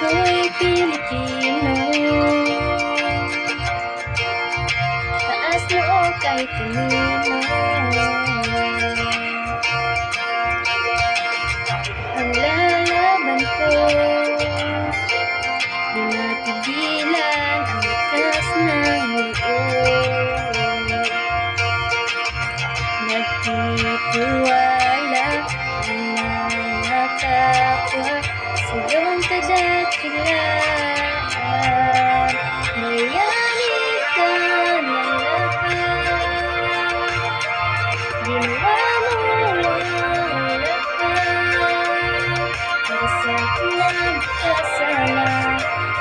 ako'y Pilipino. Taas noo kahit kanino. Ang lalaban ko, di mapigilan ang lakas ng loob. Nagtitiwala ang mga kapwa sa iyong kadakilaan. Bayani ka ng lahat, ginawa mo ang lahat para sa kinagkasala.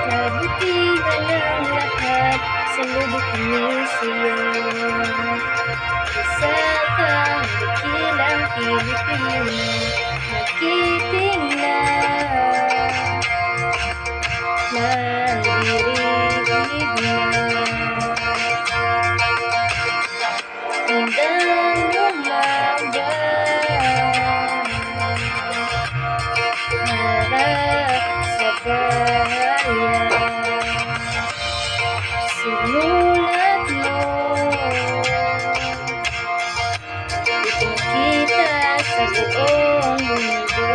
Kabutihan ng lahat, saludo kami sa'yo. Isa kang dakilang Pilipino, nakitingnan, naririnig na. Handang umaga, harap sa bayan. Sinulat mo, ipinakita sa buong mundo.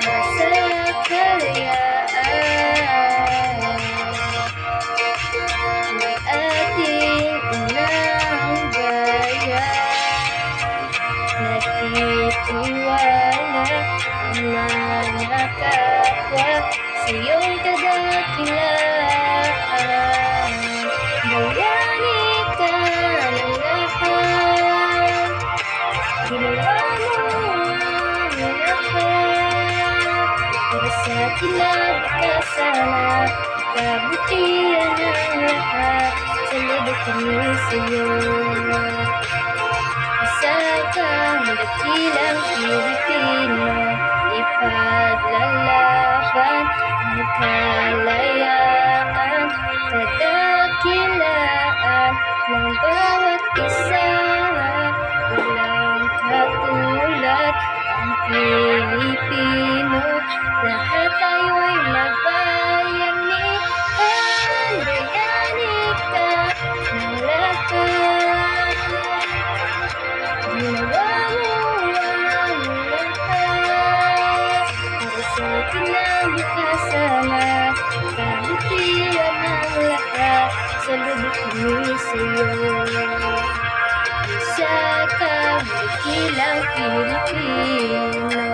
Nasa kalayaan ng ating unang bayan. Nagtitiwala ang mga kapwa sa iyong kadakilaan. Bayani ka ng lahat, ginawa mo ang lahat para sa kinagkasala. Kabutihan ng lahat, saludo kami sa'yo. Isa kang dakilang Pilipino, ipaglalaban ang kalayaan, kadakilaan ng bawat isa. Walang katulad ang Pilipino, lahat tayo'y magbayanihan. Bayani ka ng lahat, ginawa mo ang lahat para sa kinabukasan. Kabutihan ng lahat, saludo kami sa'yo. Isa kang dakilang Pilipino.